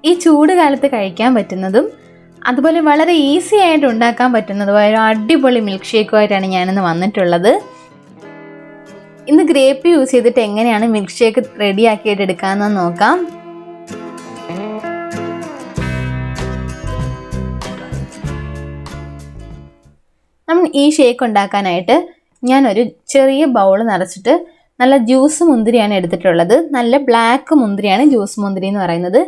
ഈ ചൂട് കാലത്ത് കഴിക്കാൻ പറ്റുന്നതും അതുപോലെ വളരെ ഈസി ആയിട്ട് ഉണ്ടാക്കാൻ പറ്റുന്നതുമായ ഒരു അടിപൊളി മിൽക്ക് ഷേക്കുമായിട്ടാണ് ഞാനിന്ന് വന്നിട്ടുള്ളത്. ഇന്ന് ഗ്രേപ്പ് യൂസ് ചെയ്തിട്ട് എങ്ങനെയാണ് മിൽക്ക് ഷേക്ക് റെഡിയാക്കിയിട്ട് എടുക്കാമെന്ന് നോക്കാം. നമ്മൾ ഈ ഷേക്ക് ഉണ്ടാക്കാനായിട്ട് ഞാനൊരു ചെറിയ ബൗൾ നിറച്ചിട്ട് നല്ല ജ്യൂസ് മുന്തിരിയാണ് എടുത്തിട്ടുള്ളത്. നല്ല ബ്ലാക്ക് മുന്തിരിയാണ് ജ്യൂസ് മുന്തിരി എന്ന് പറയുന്നത്.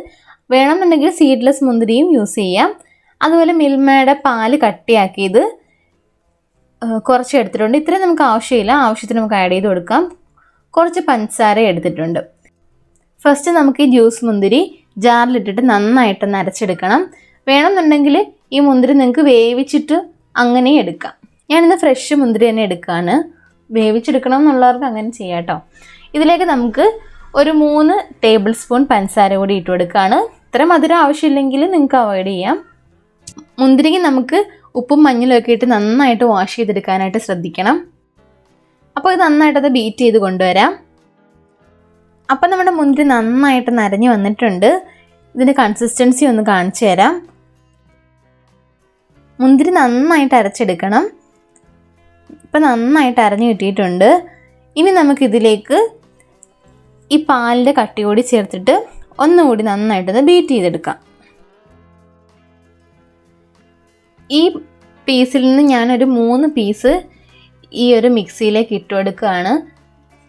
വേണമെന്നുണ്ടെങ്കിൽ സീഡ്ലെസ് മുന്തിരിയും യൂസ് ചെയ്യാം. അതുപോലെ മിൽമയുടെ പാല് കട്ടിയാക്കിയത് കുറച്ച് എടുത്തിട്ടുണ്ട്. ഇത്രയും നമുക്ക് ആവശ്യമില്ല, ആവശ്യത്തിന് നമുക്ക് ആഡ് ചെയ്ത് കൊടുക്കാം. കുറച്ച് പഞ്ചസാര എടുത്തിട്ടുണ്ട്. ഫസ്റ്റ് നമുക്ക് ഈ ജ്യൂസ് മുന്തിരി ജാറിലിട്ടിട്ട് നന്നായിട്ടൊന്ന് അരച്ചെടുക്കണം. വേണമെന്നുണ്ടെങ്കിൽ ഈ മുന്തിരി നിങ്ങൾക്ക് വേവിച്ചിട്ട് അങ്ങനെ എടുക്കാം. ഞാനിന്ന് ഫ്രഷ് മുന്തിരി തന്നെ എടുക്കുകയാണ്. വേവിച്ചെടുക്കണം എന്നുള്ളവർക്ക് അങ്ങനെ ചെയ്യാം കേട്ടോ. ഇതിലേക്ക് നമുക്ക് ഒരു 3 ടേബിൾ സ്പൂൺ പഞ്ചസാര കൂടി ഇട്ട് കൊടുക്കുകയാണ്. ഇത്ര മധുരം ആവശ്യമില്ലെങ്കിൽ നിങ്ങൾക്ക് അവോയ്ഡ് ചെയ്യാം. മുന്തിരിക്ക് നമുക്ക് ഉപ്പും മഞ്ഞളും ഒക്കെ ഇട്ട് നന്നായിട്ട് വാഷ് ചെയ്തെടുക്കാനായിട്ട് ശ്രദ്ധിക്കണം. അപ്പോൾ ഇത് നന്നായിട്ടത് ബീറ്റ് ചെയ്ത് കൊണ്ടുവരാം. അപ്പം നമ്മുടെ മുന്തിരി നന്നായിട്ട് നരഞ്ഞു വന്നിട്ടുണ്ട്. ഇതിൻ്റെ കൺസിസ്റ്റൻസി ഒന്ന് കാണിച്ചു തരാം. മുന്തിരി നന്നായിട്ട് അരച്ചെടുക്കണം. ഇപ്പം നന്നായിട്ട് അരഞ്ഞു കിട്ടിയിട്ടുണ്ട്. ഇനി നമുക്കിതിലേക്ക് ഈ പാലിൻ്റെ കട്ടി കൂടി ചേർത്തിട്ട് ഒന്നുകൂടി നന്നായിട്ടൊന്ന് ബീറ്റ് ചെയ്തെടുക്കാം. ഈ പീസിൽ നിന്ന് ഞാനൊരു 3 പീസ് ഈ ഒരു മിക്സിയിലേക്ക് ഇട്ട് കൊടുക്കുകയാണ്.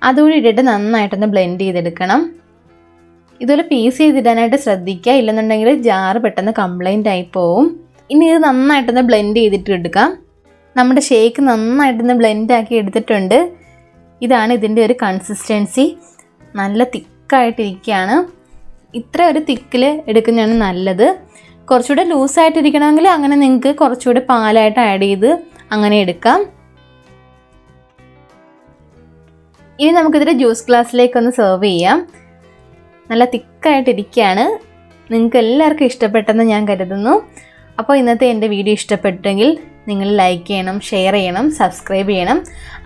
അതുകൂടി ഇട്ടിട്ട് നന്നായിട്ടൊന്ന് ബ്ലെൻഡ് ചെയ്തെടുക്കണം. ഇതുപോലെ പീസ് ചെയ്തിടാനായിട്ട് ശ്രദ്ധിക്കുക, ഇല്ലെന്നുണ്ടെങ്കിൽ ജാറ് പെട്ടെന്ന് കംപ്ലൈൻ്റ് ആയി പോവും. ഇനി ഇത് നന്നായിട്ടൊന്ന് ബ്ലെൻഡ് ചെയ്തിട്ട് എടുക്കാം. നമ്മുടെ ഷേക്ക് നന്നായിട്ടൊന്ന് ബ്ലെൻഡാക്കി എടുത്തിട്ടുണ്ട്. ഇതാണ് ഇതിൻ്റെ ഒരു കൺസിസ്റ്റൻസി. നല്ല തിക്കായിട്ടിരിക്കുകയാണ്. ഇത്ര ഒരു തിക്കിൽ എടുക്കുന്നതാണ് നല്ലത്. കുറച്ചുകൂടെ ലൂസായിട്ടിരിക്കണമെങ്കിൽ അങ്ങനെ നിങ്ങൾക്ക് കുറച്ചുകൂടെ പാലായിട്ട് ആഡ് ചെയ്ത് അങ്ങനെ എടുക്കാം. ഇനി നമുക്കിതിൻ്റെ ജ്യൂസ് ഗ്ലാസ്സിലേക്കൊന്ന് സെർവ് ചെയ്യാം. നല്ല തിക്കായിട്ടിരിക്കുകയാണ്. നിങ്ങൾക്ക് എല്ലാവർക്കും ഇഷ്ടപ്പെട്ടെന്ന് ഞാൻ കരുതുന്നു. അപ്പോൾ ഇന്നത്തെ എൻ്റെ വീഡിയോ ഇഷ്ടപ്പെട്ടെങ്കിൽ നിങ്ങൾ ലൈക്ക് ചെയ്യണം, ഷെയർ ചെയ്യണം, സബ്സ്ക്രൈബ് ചെയ്യണം.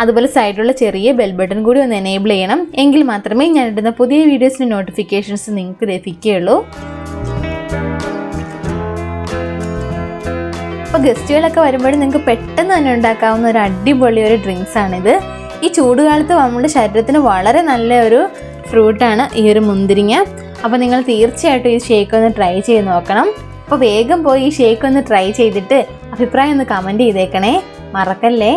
അതുപോലെ സൈഡിലുള്ള ചെറിയ ബെൽ ബട്ടൺ കൂടി ഒന്ന് എനേബിൾ ചെയ്യണം. എങ്കിൽ മാത്രമേ ഞാൻ ഇടുന്ന പുതിയ വീഡിയോസിൻ്റെ നോട്ടിഫിക്കേഷൻസ് നിങ്ങൾക്ക് ലഭിക്കുകയുള്ളൂ. അപ്പോൾ ഗസ്റ്റുകളൊക്കെ വരുമ്പോഴും നിങ്ങൾക്ക് പെട്ടെന്ന് തന്നെ ഉണ്ടാക്കാവുന്ന ഒരു അടിപൊളി ഒരു ഡ്രിങ്ക്സാണിത്. ഈ ചൂടുകാലത്ത് നമ്മുടെ ശരീരത്തിന് വളരെ നല്ല ഒരു ഫ്രൂട്ടാണ് ഈ ഒരു മുന്തിരിങ്ങ. അപ്പോൾ നിങ്ങൾ തീർച്ചയായിട്ടും ഈ ഷേക്ക് ഒന്ന് ട്രൈ ചെയ്ത് നോക്കണം. അപ്പോൾ വേഗം പോയി ഈ ഷേക്ക് ഒന്ന് ട്രൈ ചെയ്തിട്ട് അഭിപ്രായം ഒന്ന് കമൻറ്റ് ചെയ്തേക്കണേ, മറക്കല്ലേ.